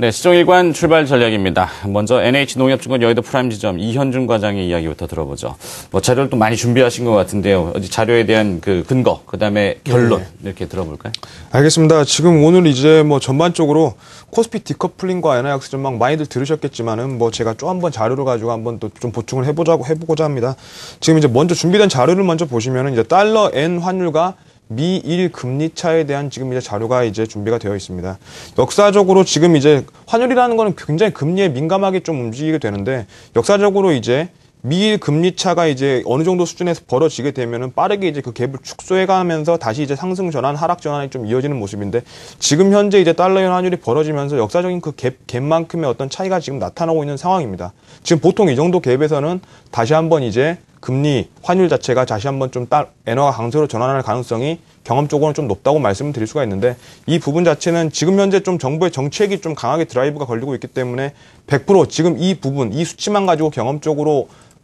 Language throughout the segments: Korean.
네, 시종일관 출발 전략입니다. 먼저 NH농협증권 여의도 프라임 지점 이현준 과장의 이야기부터 들어보죠. 자료를 또 많이 준비하신 것 같은데요. 어디 자료에 대한 그 근거, 그다음에 결론 이렇게 들어볼까요? 알겠습니다. 지금 오늘 이제 전반적으로 코스피 디커플링과 엔화약세 전망 많이들 들으셨겠지만은 제가 또 한번 자료를 가지고 한번 또 좀 보충을 해보고자 합니다. 지금 이제 먼저 준비된 자료를 먼저 보시면은 이제 달러 엔 환율과 미일 금리 차에 대한 지금 이제 자료가 이제 준비가 되어 있습니다. 역사적으로 지금 이제 환율이라는 거는 굉장히 금리에 민감하게 좀 움직이게 되는데 역사적으로 이제 미일 금리 차가 이제 어느 정도 수준에서 벌어지게 되면은 빠르게 이제 그 갭을 축소해 가면서 다시 이제 상승 전환, 하락 전환이 좀 이어지는 모습인데 지금 현재 이제 달러엔 환율이 벌어지면서 역사적인 그 갭만큼의 어떤 차이가 지금 나타나고 있는 상황입니다. 지금 보통 이 정도 갭에서는 다시 한번 이제 금리, 환율 자체가 다시 한번 좀 엔화가 강세로 전환할 가능성이 경험적으로는 좀 높다고 말씀을 드릴 수가 있는데 이 부분 자체는 지금 현재 좀 정부의 정책이 좀 강하게 드라이브가 걸리고 있기 때문에 100% 지금 이 부분, 이 수치만 가지고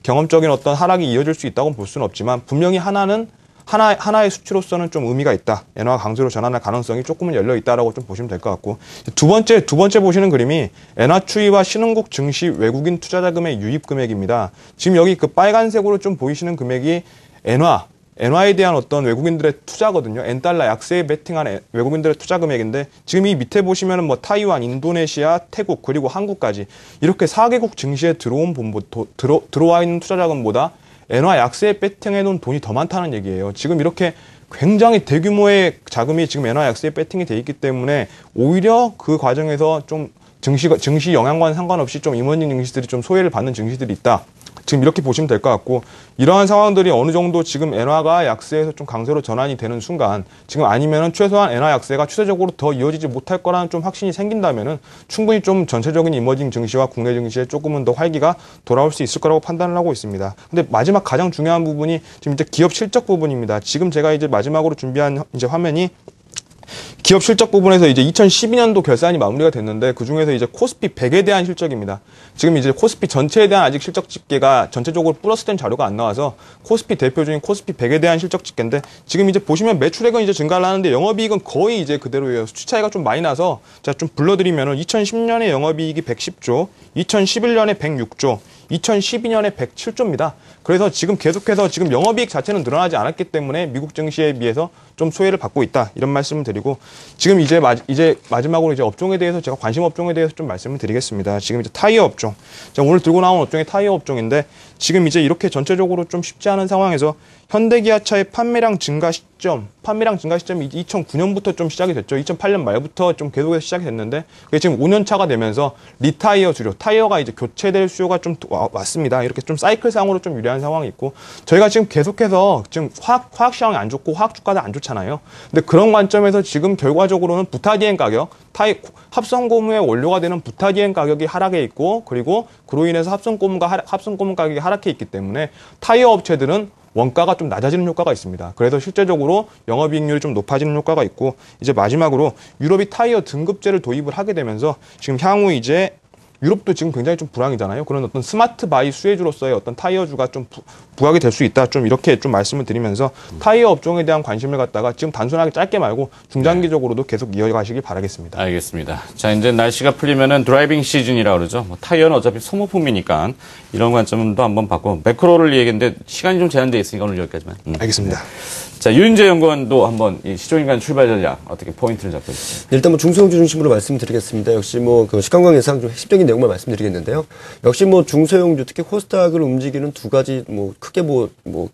경험적인 어떤 하락이 이어질 수 있다고 볼 수는 없지만 분명히 하나의 수치로서는 좀 의미가 있다. 엔화가 강세로 전환할 가능성이 조금은 열려 있다라고 좀 보시면 될 것 같고 두 번째 보시는 그림이 엔화 추이와 신흥국 증시 외국인 투자 자금의 유입 금액입니다. 지금 여기 그 빨간색으로 좀 보이시는 금액이 엔화에 대한 어떤 외국인들의 투자거든요. 엔달러 약세에 베팅한 외국인들의 투자 금액인데 지금 이 밑에 보시면은 타이완, 인도네시아, 태국 그리고 한국까지 이렇게 4개국 증시에 들어와 있는 투자 자금보다 엔화 약세에 베팅해 놓은 돈이 더 많다는 얘기예요. 지금 이렇게 굉장히 대규모의 자금이 지금 엔화 약세에 베팅이 돼 있기 때문에 오히려 그 과정에서 좀 증시 영향과는 상관없이 좀 이머징 증시들이 좀 소외를 받는 증시들이 있다. 지금 이렇게 보시면 될 것 같고 이러한 상황들이 어느 정도 지금 엔화가 약세에서 좀 강세로 전환이 되는 순간 지금 아니면은 최소한 엔화 약세가 추세적으로 더 이어지지 못할 거라는 좀 확신이 생긴다면은 충분히 좀 전체적인 이머징 증시와 국내 증시에 조금은 더 활기가 돌아올 수 있을 거라고 판단을 하고 있습니다. 근데 마지막 가장 중요한 부분이 지금 이제 기업 실적 부분입니다. 지금 제가 이제 마지막으로 준비한 이제 화면이 기업 실적 부분에서 이제 2012년도 결산이 마무리가 됐는데 그 중에서 이제 코스피 100에 대한 실적입니다. 지금 이제 코스피 전체에 대한 아직 실적 집계가 전체적으로 플러스된 자료가 안 나와서 코스피 대표 중인 코스피 100에 대한 실적 집계인데 지금 이제 보시면 매출액은 이제 증가를 하는데 영업이익은 거의 이제 그대로예요. 수치 차이가 좀 많이 나서 제가 좀 불러드리면은 2010년에 영업이익이 110조, 2011년에 106조, 2012년에 107조입니다. 그래서 지금 계속해서 지금 영업이익 자체는 늘어나지 않았기 때문에 미국 증시에 비해서 좀 소외를 받고 있다. 이런 말씀을 드리고 지금 이제 마지막으로 이제 업종에 대해서 제가 관심 업종에 대해서 좀 말씀을 드리겠습니다. 지금 이제 타이어 업종. 제가 오늘 들고 나온 업종이 타이어 업종인데 지금 이제 이렇게 전체적으로 좀 쉽지 않은 상황에서 현대기아차의 판매량 증가 시점이 2009년부터 좀 시작이 됐죠. 2008년 말부터 좀 계속해서 시작이 됐는데 그게 지금 5년 차가 되면서 리타이어 주류, 타이어가 이제 교체될 수요가 좀 왔습니다. 이렇게 좀 사이클상으로 좀 유리한 상황이 있고 저희가 지금 계속해서 지금 화학 시장이 안 좋고 화학 주가도 안 좋잖아요. 근데 그런 관점에서 지금 결과적으로는 부타디엔 가격, 합성고무의 원료가 되는 부타디엔 가격이 하락해 있고 그리고 그로 인해서 합성고무 가격이 하락해 있기 때문에 타이어 업체들은 원가가 좀 낮아지는 효과가 있습니다. 그래서 실제적으로 영업이익률이 좀 높아지는 효과가 있고 이제 마지막으로 유럽이 타이어 등급제를 도입을 하게 되면서 지금 향후 이제 유럽도 지금 굉장히 좀 불황이잖아요. 그런 어떤 스마트 바이 수혜주로서의 어떤 타이어주가 좀 부각이 될 수 있다. 좀 이렇게 좀 말씀을 드리면서 타이어 업종에 대한 관심을 갖다가 지금 단순하게 짧게 말고 중장기적으로도 계속 이어가시길 바라겠습니다. 알겠습니다. 자, 이제 날씨가 풀리면은 드라이빙 시즌이라고 그러죠. 타이어는 어차피 소모품이니까 이런 관점도 한번 받고 매크로를 얘기했는데 시간이 좀 제한되어 있으니까 오늘 여기까지만. 알겠습니다. 자, 유인재 연구원도 한번 이 시종일관 출발 전략 어떻게 포인트를 잡고 있습니다. 일단 중소형주 중심으로 말씀드리겠습니다. 역시 그 시간관 예상 좀 핵심적인 내용만 말씀드리겠는데요. 역시 중소형주 특히 코스닥을 움직이는 두 가지 크게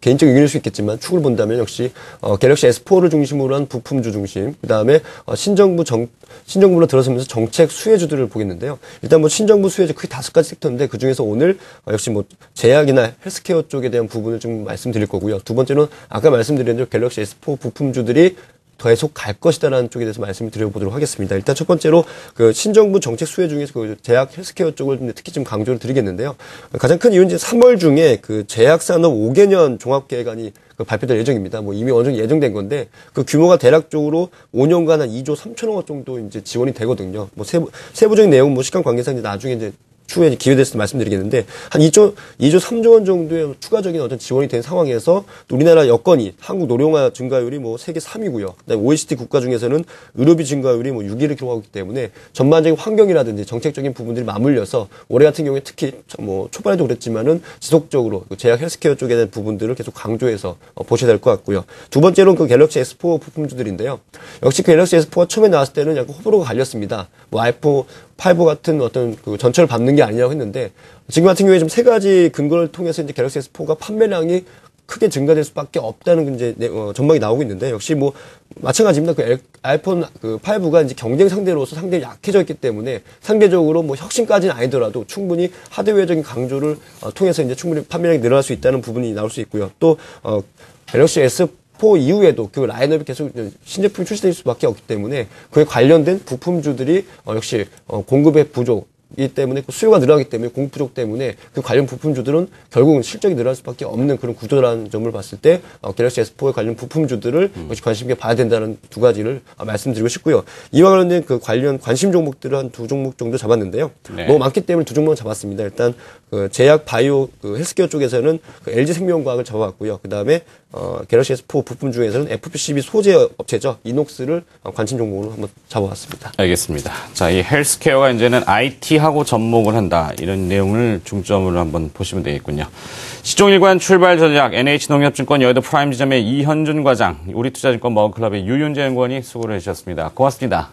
개인적인 의견일 수 있겠지만 축을 본다면 역시 갤럭시 S4를 중심으로 한 부품주 중심, 그다음에 신정부로 들어서면서 정책 수혜주들을 보겠는데요. 일단 신정부 수혜주 크게 5가지 섹터인데 그 중에서 오늘 역시 제약이나 헬스케어 쪽에 대한 부분을 좀 말씀드릴 거고요. 두 번째는 아까 말씀드린 대로 갤럭시 S4 부품주들이 계속 갈 것이다라는 쪽에 대해서 말씀을 드려보도록 하겠습니다. 일단 첫 번째로 그 신정부 정책 수혜 중에서 그 제약 헬스케어 쪽을 특히 좀 강조를 드리겠는데요. 가장 큰 이유는 이제 3월 중에 그 제약산업 5개년 종합계획안이 발표될 예정입니다. 이미 어느 정도 예정된 건데 그 규모가 대략적으로 5년간 한 2조 3천억 원 정도 이제 지원이 되거든요. 세부적인 내용 시간 관계상 이제 나중에 이제 추후에 기회 됐을 때 말씀드리겠는데 한 2조 3조 원 정도의 추가적인 어떤 지원이 된 상황에서 또 우리나라 여건이 한국 노령화 증가율이 뭐 세계 3위고요. 그다음에 OECD 국가 중에서는 의료비 증가율이 뭐 6위를 기록하고 있기 때문에 전반적인 환경이라든지 정책적인 부분들이 맞물려서 올해 같은 경우에 특히 뭐 초반에도 그랬지만은 지속적으로 제약 헬스케어 쪽에 대한 부분들을 계속 강조해서 보셔야 될 것 같고요. 두 번째로는 그 갤럭시 S4 부품주들인데요. 역시 그 갤럭시 S4가 처음에 나왔을 때는 약간 호불호가 갈렸습니다. 뭐 아이폰 5 같은 어떤 그 전철을 밟는 게 아니라고 했는데 지금 같은 경우에 좀 세 가지 근거를 통해서 이제 갤럭시 S4가 판매량이 크게 증가될 수밖에 없다는 이제 전망이 나오고 있는데 역시 뭐 마찬가지입니다. 그 아이폰 그 5가 이제 경쟁 상대로서 상당히 약해져 있기 때문에 상대적으로 뭐 혁신까지는 아니더라도 충분히 하드웨어적인 강조를 통해서 이제 충분히 판매량이 늘어날 수 있다는 부분이 나올 수 있고요. 또 갤럭시 S4 이후에도 그 라인업이 계속 신제품이 출시될 수밖에 없기 때문에 그에 관련된 부품주들이 역시 공급의 부족 이기 때문에 수요가 늘어나기 때문에 공급 부족 때문에 그 관련 부품주들은 결국은 실적이 늘어날 수밖에 없는 그런 구조라는 점을 봤을 때 갤럭시 S4에 관련 부품주들을 역시 관심 있게 봐야 된다는 두 가지를 말씀드리고 싶고요. 이와 관련된 그 관련 관심 종목들을 한 두 종목 정도 잡았는데요. 네. 너무 많기 때문에 두 종목만 잡았습니다. 일단 그 제약 바이오 그 헬스케어 쪽에서는 그 LG 생명과학을 잡아왔고요. 그 다음에 갤럭시 S4 부품 중에서는 FPCB 소재 업체죠. 이녹스를 관심 종목으로 한번 잡아왔습니다. 알겠습니다. 자, 이 헬스케어가 이제는 IT하고 접목을 한다. 이런 내용을 중점으로 한번 보시면 되겠군요. 시종일관 출발 전략 NH농협증권 여의도 프라임 지점의 이현준 과장, 우리투자증권 머그클럽의 유윤재 연구원이 수고를 해주셨습니다. 고맙습니다.